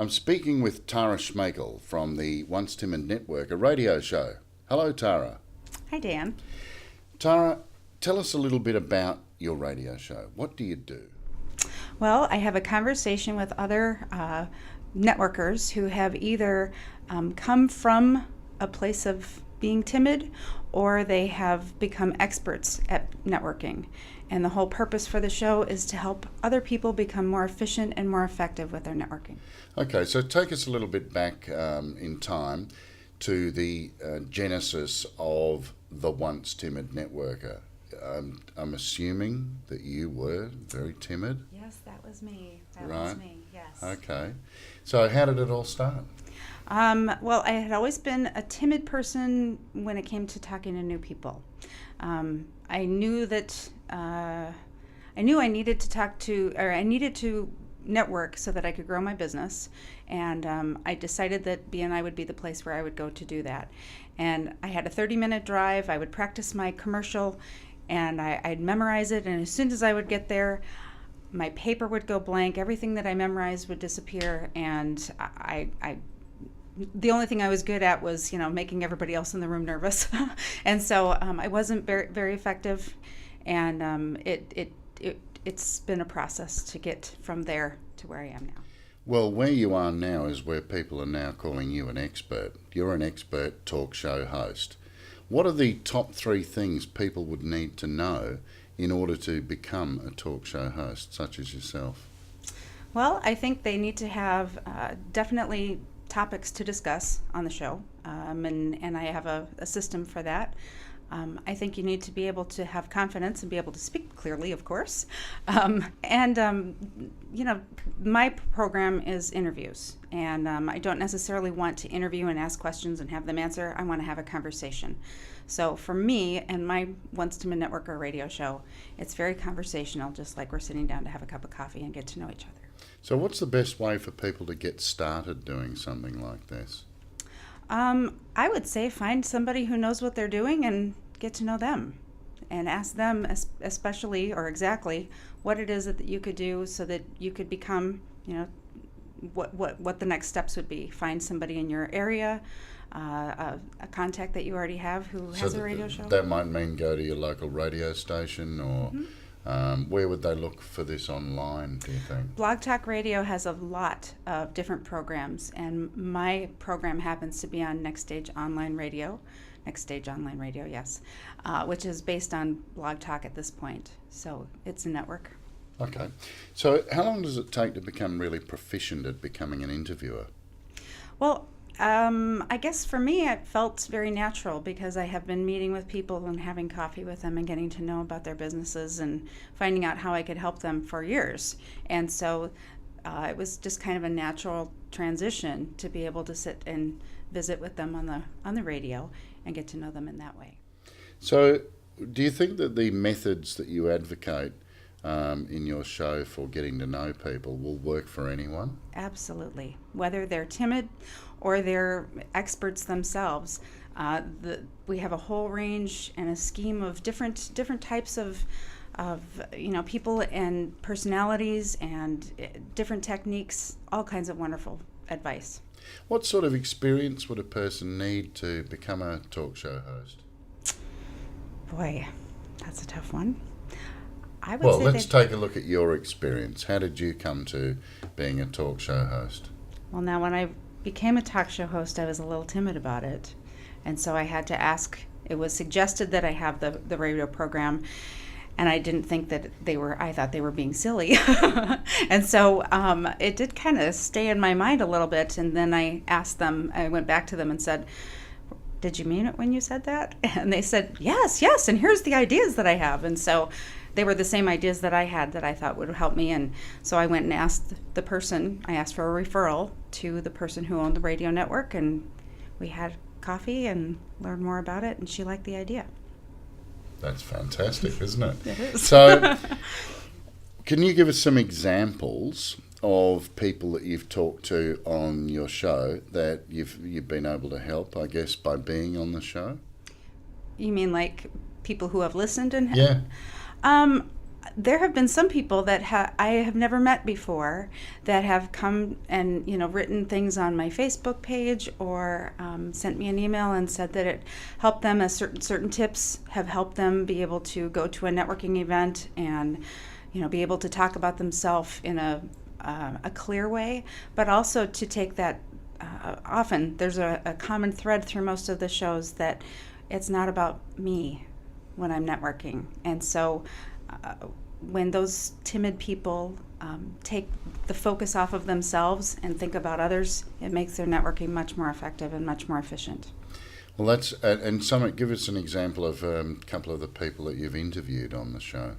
I'm speaking with Tara Schmakel from the Once Timid Network, a radio show. Hello, Tara. Hi, Dan. Tara, tell us a little bit about your radio show. What do you do? Well, I have a conversation with other networkers who have either come from a place of being timid or they have become experts at networking. And the whole purpose for the show is to help other people become more efficient and more effective with their networking. Okay, so take us a little bit back in time to the genesis of the Once Timid Networker. I'm assuming that you were very timid. Yes, that was me. Yes. Okay. So how did it all start? Well, I had always been a timid person when it came to talking to new people. I knew that I needed to talk to, or I needed to network so that I could grow my business, and I decided that BNI would be the place where I would go to do that. And I had a 30-minute drive. I would practice my commercial, and I'd memorize it, and as soon as I would get there, my paper would go blank. Everything that I memorized would disappear, and the only thing I was good at was, making everybody else in the room nervous. And so I wasn't very, very effective. And it's been a process to get from there to where I am now. Well, where you are now is where people are now calling you an expert. You're an expert talk show host. What are the top 3 things people would need to know in order to become a talk show host, such as yourself? Well, I think they need to have definitely topics to discuss on the show, and I have a system for that. I think you need to be able to have confidence and be able to speak clearly, of course. My program is interviews, and I don't necessarily want to interview and ask questions and have them answer. I want to have a conversation. So for me and my Once Timid Networker radio show, it's very conversational, just like we're sitting down to have a cup of coffee and get to know each other. So what's the best way for people to get started doing something like this? I would say find somebody who knows what they're doing and get to know them and ask them especially or exactly what it is that you could do so that you could become, what the next steps would be. Find somebody in your area, a contact that you already have who has a radio show. That might mean go to your local radio station or... Mm-hmm. Where would they look for this online, do you think? Blog Talk Radio has a lot of different programs, and my program happens to be on Next Stage Online Radio, yes, which is based on Blog Talk at this point. So it's a network. Okay. So how long does it take to become really proficient at becoming an interviewer? Well, I guess for me it felt very natural because I have been meeting with people and having coffee with them and getting to know about their businesses and finding out how I could help them for years. And so it was just kind of a natural transition to be able to sit and visit with them on the radio and get to know them in that way. So do you think that the methods that you advocate in your show for getting to know people will work for anyone? Absolutely. Whether they're timid or they're experts themselves, we have a whole range and a scheme of different types of people and personalities and different techniques, all kinds of wonderful advice. What sort of experience would a person need to become a talk show host? Boy, that's a tough one. Well, let's take a look at your experience. How did you come to being a talk show host? Well, now when I became a talk show host, I was a little timid about it. And so I had to ask, it was suggested that I have the radio program, and I didn't think that I thought they were being silly. And so it did kind of stay in my mind a little bit. And then I went back to them and said, did you mean it when you said that? And they said, yes, and here's the ideas that I have. And so they were the same ideas that I had that I thought would help me. And so I went and asked I asked for a referral to the person who owned the radio network, and we had coffee and learned more about it, and she liked the idea. That's fantastic, isn't it? It is. So can you give us some examples of people that you've talked to on your show that you've been able to help, I guess, by being on the show? You mean like people who have listened and yeah. there have been some people that I have never met before that have come and written things on my Facebook page or sent me an email and said that it helped them. As certain tips have helped them be able to go to a networking event and be able to talk about themselves in a clear way, but also to take that. Often there's a common thread through most of the shows that it's not about me when I'm networking, and so. When those timid people take the focus off of themselves and think about others, it makes their networking much more effective and much more efficient. Well, that's and Summit, give us an example of a couple of the people that you've interviewed on the show.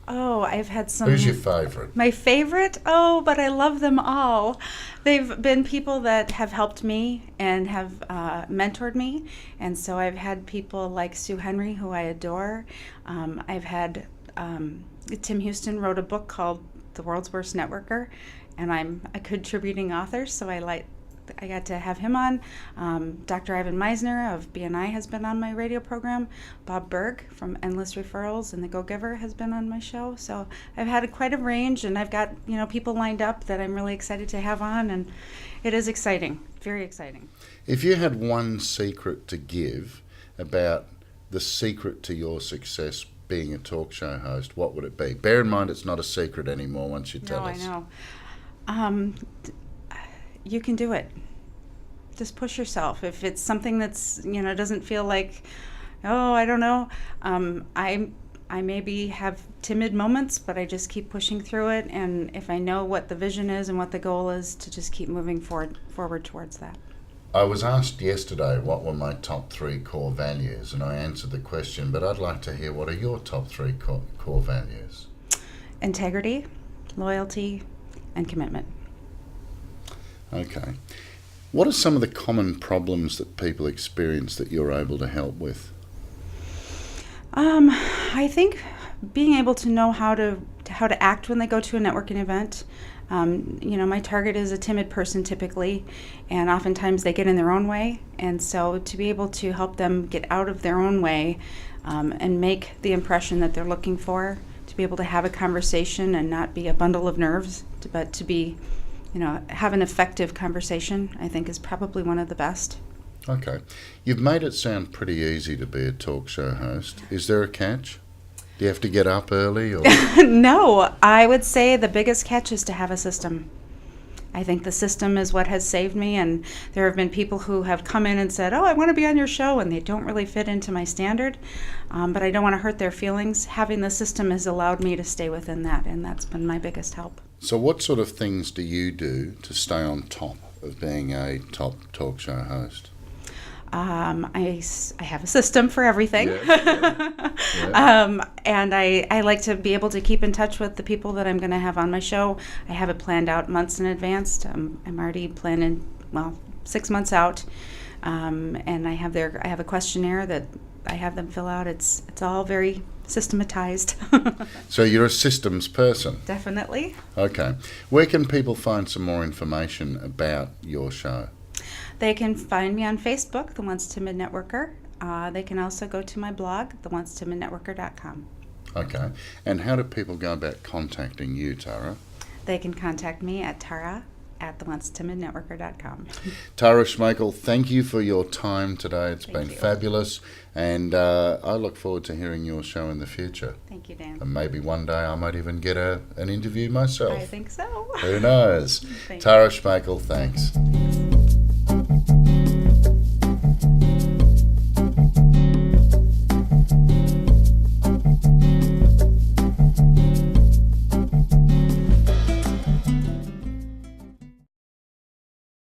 Oh, I've had some. Who's your favourite? My favorite? Oh, but I love them all. They've been people that have helped me and have mentored me. And so I've had people like Sue Henry, who I adore. I've had Tim Houston wrote a book called The World's Worst Networker, and I'm a contributing author, so I got to have him on. Dr. Ivan Meisner of BNI has been on my radio program. Bob Berg from Endless Referrals and The Go-Giver has been on my show. So I've had quite a range, and I've got people lined up that I'm really excited to have on, and it is exciting, very exciting. If you had one secret to give about the secret to your success being a talk show host, what would it be? Bear in mind it's not a secret anymore once you tell us. No, I know. You can do it. Just push yourself. If it's something that's, doesn't feel like, oh, I don't know. I maybe have timid moments, but I just keep pushing through it. And if I know what the vision is and what the goal is, to just keep moving forward towards that. I was asked yesterday what were my top 3 core values, and I answered the question, but I'd like to hear what are your top 3 core values? Integrity, loyalty, and commitment. Okay. What are some of the common problems that people experience that you're able to help with? I think being able to know how to act when they go to a networking event. My target is a timid person typically, and oftentimes they get in their own way. And so to be able to help them get out of their own way and make the impression that they're looking for, to be able to have a conversation and not be a bundle of nerves, but to be, have an effective conversation, I think is probably one of the best. Okay. You've made it sound pretty easy to be a talk show host. Is there a catch? Do you have to get up early? Or? No, I would say the biggest catch is to have a system. I think the system is what has saved me, and there have been people who have come in and said, oh, I want to be on your show, and they don't really fit into my standard, but I don't want to hurt their feelings. Having the system has allowed me to stay within that, and that's been my biggest help. So what sort of things do you do to stay on top of being a top talk show host? I have a system for everything. Yeah. And I like to be able to keep in touch with the people that I'm going to have on my show. I have it planned out months in advance. I'm already planning, 6 months out. And I have a questionnaire that I have them fill out. It's all very systematized. So you're a systems person? Definitely. Okay. Where can people find some more information about your show? They can find me on Facebook, The Once Timid Networker. They can also go to my blog, theoncetimidnetworker.com. Okay. And how do people go about contacting you, Tara? They can contact me at tara@theoncetimidnetworker.com. Tara Schmakel, thank you for your time today. It's been you. fabulous. And I look forward to hearing your show in the future. Thank you, Dan. And maybe one day I might even get an interview myself. I think so. Who knows? Thank Tara Schmakel, thanks.